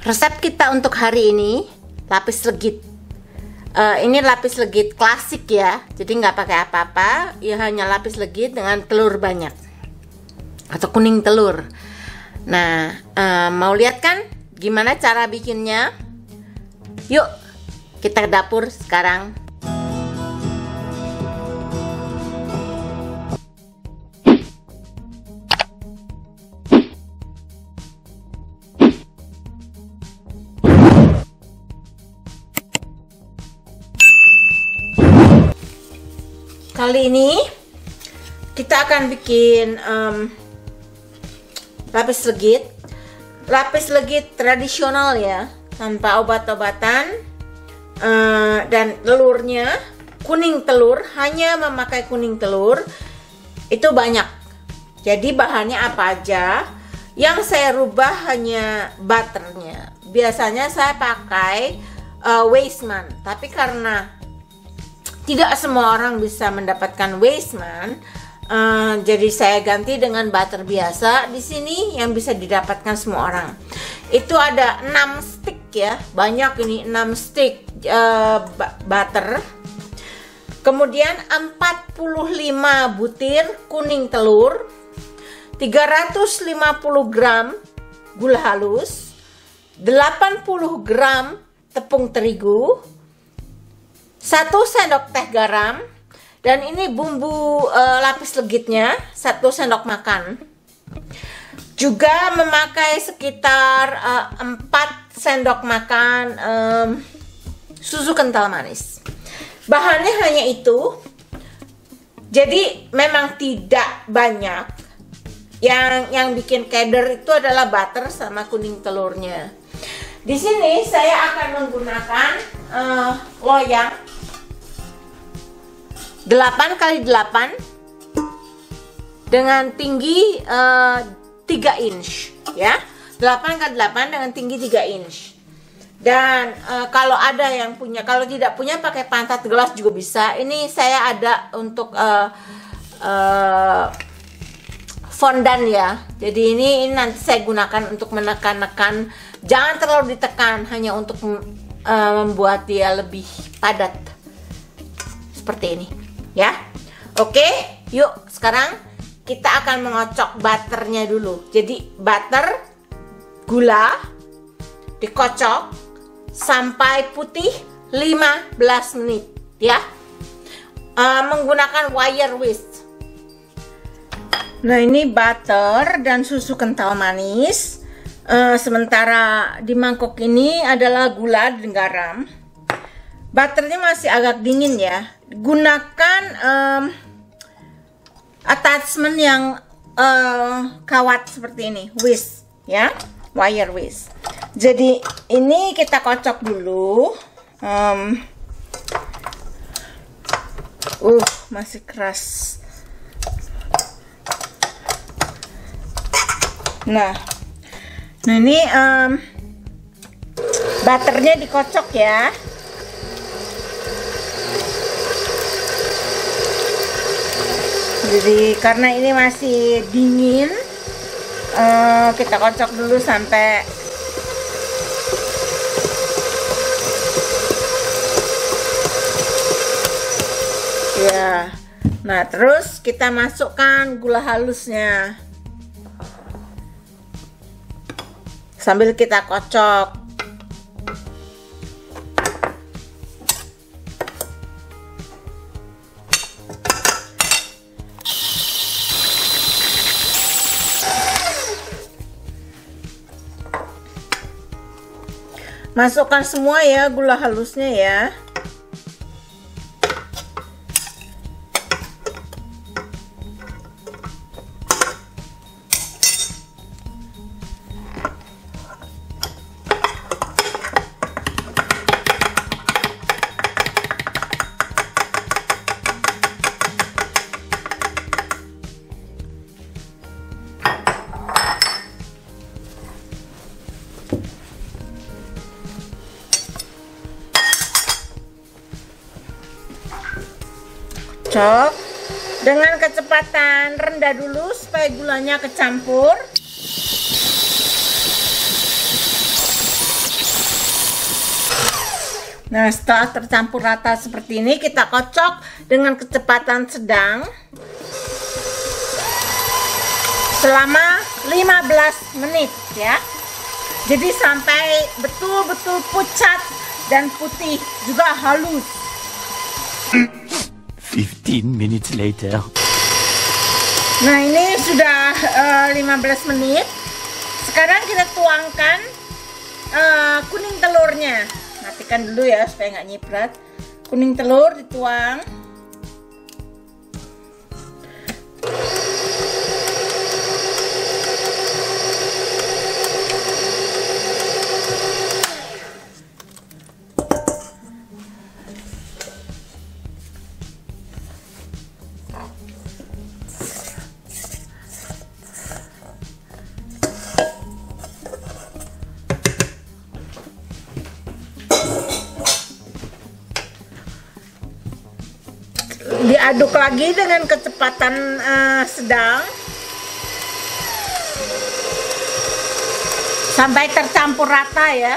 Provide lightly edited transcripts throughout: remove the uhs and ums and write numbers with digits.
Resep kita untuk hari ini lapis legit. Ini lapis legit klasik ya, jadi nggak pakai apa-apa, ya hanya lapis legit dengan telur banyak atau kuning telur. Nah, mau lihat kan gimana cara bikinnya? Yuk, kita ke dapur sekarang. Kali ini kita akan bikin lapis legit tradisional ya, tanpa obat-obatan, dan telurnya kuning telur, hanya memakai kuning telur. Itu banyak. Jadi bahannya apa aja? Yang saya rubah hanya butternya. Biasanya saya pakai Weissman, tapi karena tidak semua orang bisa mendapatkan Weissman, jadi saya ganti dengan butter biasa. Di sini yang bisa didapatkan semua orang. Itu ada 6 stick ya, banyak ini, 6 stick butter. Kemudian 45 butir kuning telur, 350 gram gula halus, 80 gram tepung terigu, 1 sendok teh garam, dan ini bumbu lapis legitnya 1 sendok makan. Juga memakai sekitar 4 sendok makan susu kental manis. Bahannya hanya itu, jadi memang tidak banyak. Yang bikin keder itu adalah butter sama kuning telurnya. Di sini saya akan menggunakan loyang 8x8 dengan tinggi 3 inch ya, 8x8 dengan tinggi 3 inch. Dan kalau ada yang punya, kalau tidak punya pakai pantat gelas juga bisa. Ini saya ada untuk fondan ya, jadi ini nanti saya gunakan untuk menekan-nekan. Jangan terlalu ditekan, hanya untuk membuat dia lebih padat seperti ini ya. Oke, yuk sekarang kita akan mengocok butternya dulu. Jadi butter, gula dikocok sampai putih 15 menit ya, menggunakan wire whisk. Nah, ini butter dan susu kental manis. Sementara di mangkok ini adalah gula dan garam. Butternya masih agak dingin ya. Gunakan attachment yang kawat seperti ini, whisk ya, wire whisk. Jadi ini kita kocok dulu. Masih keras. Nah ini butternya dikocok ya. Jadi karena ini masih dingin, kita kocok dulu sampai ya. Nah, terus kita masukkan gula halusnya sambil kita kocok. Masukkan semua ya gula halusnya ya. Cocok dengan kecepatan rendah dulu supaya gulanya kecampur. Nah, setelah tercampur rata seperti ini, kita kocok dengan kecepatan sedang selama 15 menit ya. Jadi sampai betul-betul pucat dan putih juga halus. 15 minutes later. Nah, ini sudah 15 menit. Sekarang kita tuangkan kuning telurnya. Matikan dulu ya supaya nggak nyiprat. Kuning telur dituang. Diaduk lagi dengan kecepatan sedang sampai tercampur rata ya.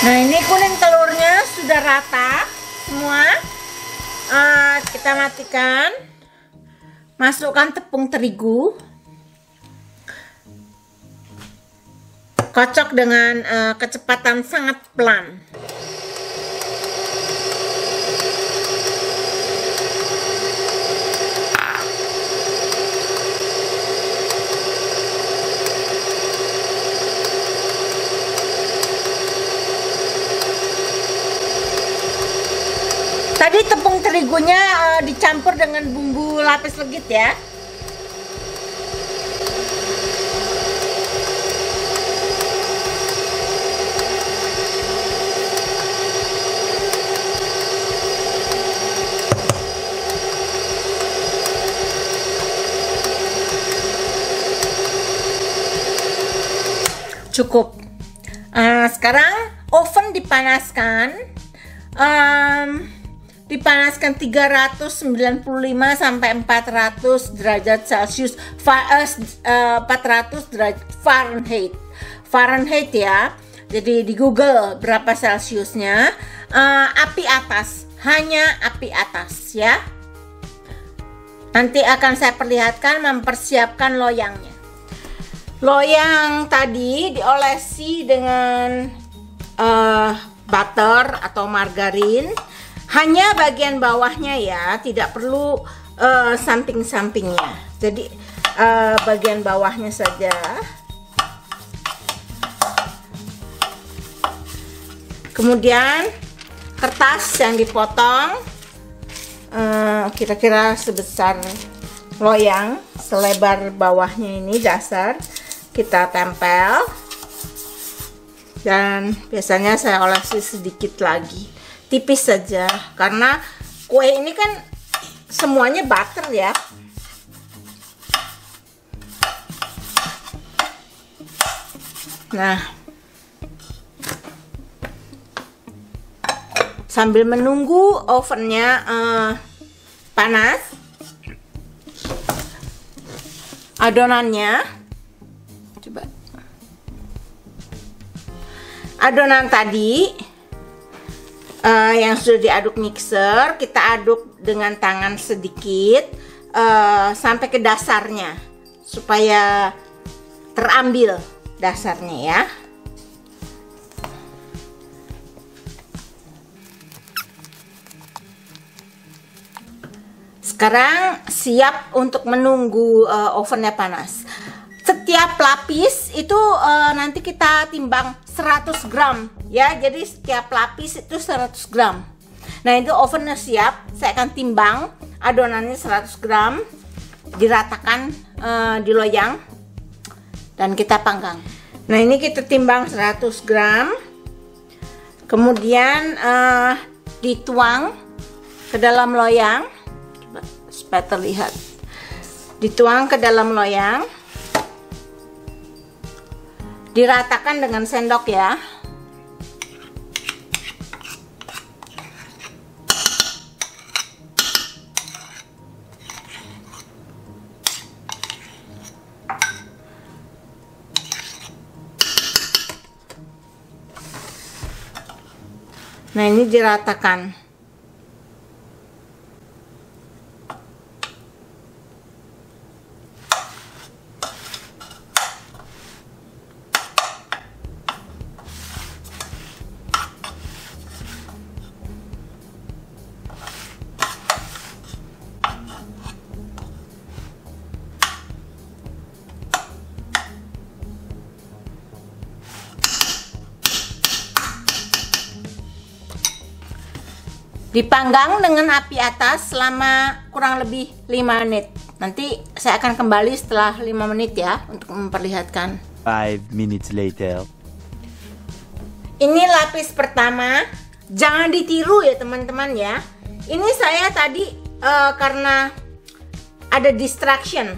Nah, ini kuning telurnya sudah rata semua. Kita matikan, masukkan tepung terigu, kocok dengan kecepatan sangat pelan. Tadi tepung terigunya dicampur dengan bumbu lapis legit ya. Cukup. Sekarang oven dipanaskan. Dipanaskan 395 sampai 400 derajat Celcius, 400 derajat Fahrenheit ya. Jadi di Google berapa Celciusnya. Api atas, hanya api atas ya. Nanti akan saya perlihatkan mempersiapkan loyangnya. Loyang tadi diolesi dengan butter atau margarin. Hanya bagian bawahnya ya, tidak perlu samping-sampingnya. Jadi bagian bawahnya saja. Kemudian kertas yang dipotong kira-kira sebesar loyang, selebar bawahnya ini dasar, kita tempel. Dan biasanya saya olesi sedikit lagi, tipis saja, karena kue ini kan semuanya butter ya. Nah, sambil menunggu ovennya panas, adonannya, coba, adonan tadi yang sudah diaduk mixer, kita aduk dengan tangan sedikit sampai ke dasarnya supaya terambil dasarnya ya. Sekarang siap untuk menunggu ovennya panas. Setiap lapis itu nanti kita timbang 100 gram ya. Jadi setiap lapis itu 100 gram. Nah, itu ovennya siap. Saya akan timbang adonannya 100 gram, diratakan di loyang, dan kita panggang. Nah, ini kita timbang 100 gram. Kemudian dituang ke dalam loyang. Coba supaya terlihat. Dituang ke dalam loyang. Diratakan dengan sendok ya. Nah, ini diratakan. Dipanggang dengan api atas selama kurang lebih 5 menit. Nanti saya akan kembali setelah 5 menit ya untuk memperlihatkan. 5 minutes later. Ini lapis pertama. Jangan ditiru ya teman-teman ya. Ini saya tadi karena ada distraction,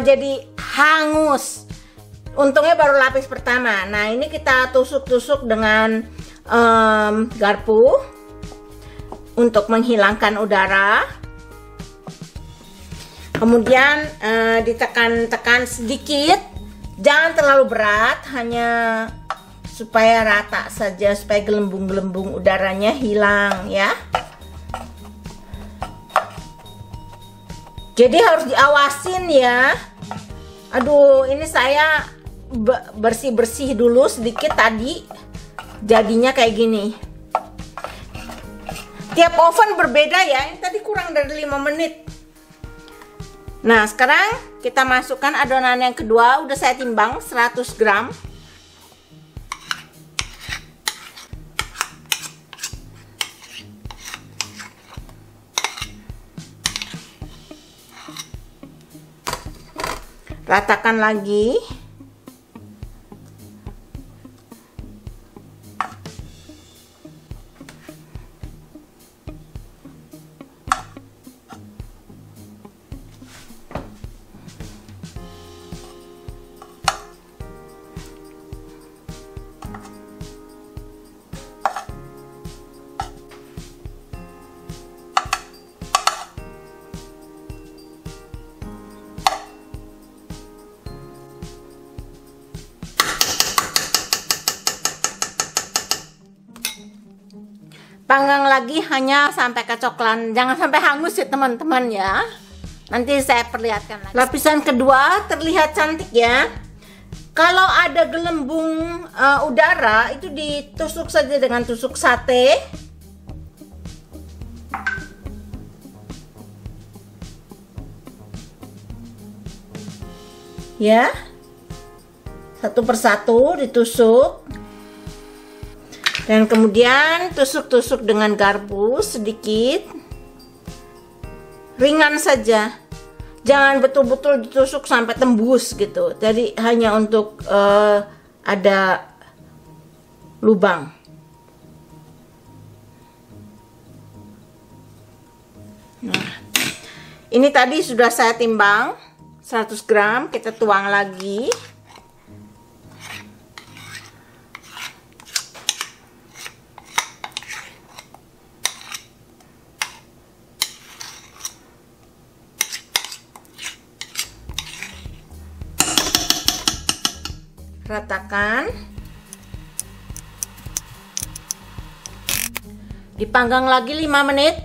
jadi hangus. Untungnya baru lapis pertama. Nah, ini kita tusuk-tusuk dengan garpu untuk menghilangkan udara. Kemudian ditekan-tekan sedikit, jangan terlalu berat, hanya supaya rata saja, supaya gelembung-gelembung udaranya hilang ya. Jadi harus diawasin ya. Aduh, ini saya bersih-bersih dulu sedikit tadi, jadinya kayak gini. Tiap oven berbeda ya, ini tadi kurang dari 5 menit. Nah, sekarang kita masukkan adonan yang kedua, udah saya timbang 100 gram. Ratakan lagi. Panggang lagi hanya sampai kecoklatan, jangan sampai hangus ya teman-teman ya. Nanti saya perlihatkan lagi. Lapisan kedua terlihat cantik ya. Kalau ada gelembung udara itu ditusuk saja dengan tusuk sate. Ya. Satu persatu ditusuk. Dan kemudian tusuk-tusuk dengan garpu sedikit, ringan saja, jangan betul-betul ditusuk sampai tembus gitu. Jadi hanya untuk ada lubang. Nah, ini tadi sudah saya timbang 100 gram, kita tuang lagi. Ratakan, dipanggang lagi 5 menit,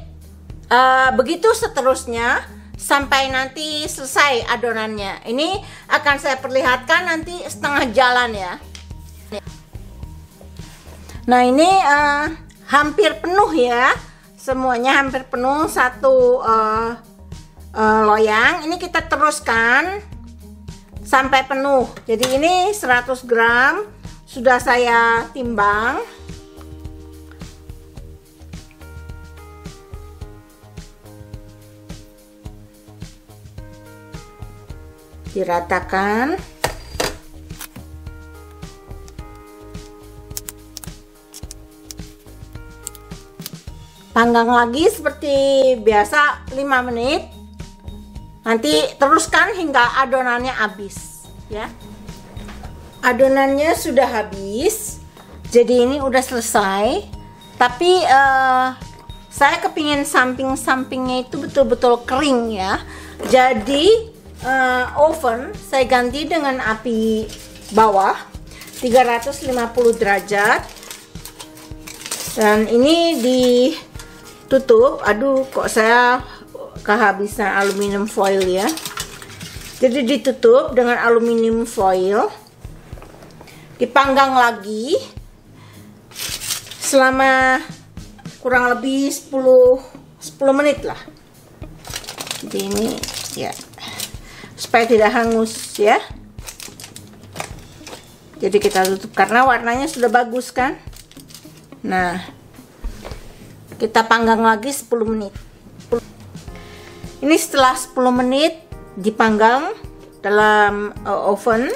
begitu seterusnya sampai nanti selesai adonannya. Ini akan saya perlihatkan nanti setengah jalan ya. Nah, ini hampir penuh ya, semuanya hampir penuh satu loyang. Ini kita teruskan sampai penuh. Jadi ini 100 gram sudah saya timbang. Diratakan. Panggang lagi seperti biasa 5 menit. Nanti teruskan hingga adonannya habis ya. Adonannya sudah habis, jadi ini udah selesai. Tapi saya kepingin samping-sampingnya itu betul-betul kering ya. Jadi oven saya ganti dengan api bawah 350 derajat. Dan ini ditutup. Aduh, kok saya kehabisan aluminium foil ya. Jadi ditutup dengan aluminium foil. Dipanggang lagi selama kurang lebih 10 menit lah. Jadi ini ya, supaya tidak hangus ya. Jadi kita tutup karena warnanya sudah bagus kan. Nah, kita panggang lagi 10 menit. Ini setelah 10 menit dipanggang dalam oven,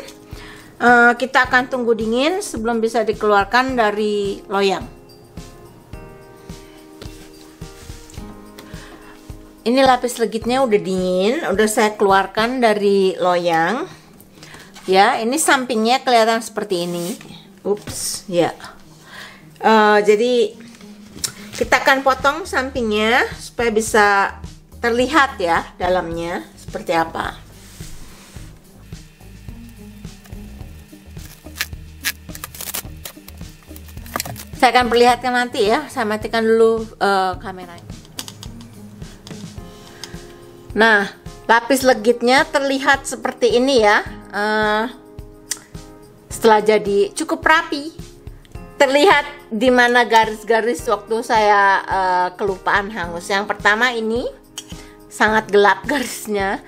kita akan tunggu dingin sebelum bisa dikeluarkan dari loyang. Ini lapis legitnya udah dingin, udah saya keluarkan dari loyang. Ya, ini sampingnya kelihatan seperti ini. Ups, ya. Jadi kita akan potong sampingnya supaya bisa terlihat ya dalamnya seperti apa. Saya akan perlihatkan nanti ya. Saya matikan dulu kameranya. Nah, lapis legitnya terlihat seperti ini ya. Setelah jadi cukup rapi, terlihat di mana garis-garis waktu saya kelupaan hangus. Yang pertama ini sangat gelap garisnya,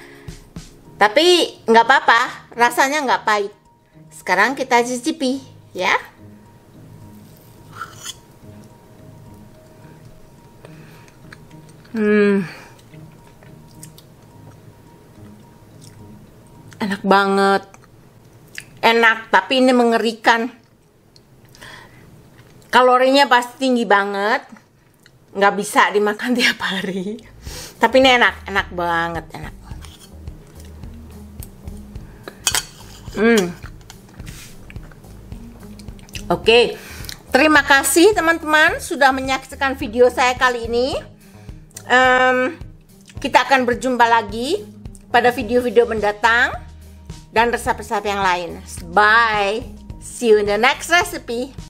tapi nggak apa-apa, rasanya nggak pahit. Sekarang kita cicipi ya. Enak banget, enak, tapi ini mengerikan. Kalorinya pasti tinggi banget, nggak bisa dimakan tiap hari. Tapi ini enak, enak banget, enak. Oke, terima kasih teman-teman sudah menyaksikan video saya kali ini. Kita akan berjumpa lagi pada video-video mendatang dan resep-resep yang lain. Bye, see you in the next recipe.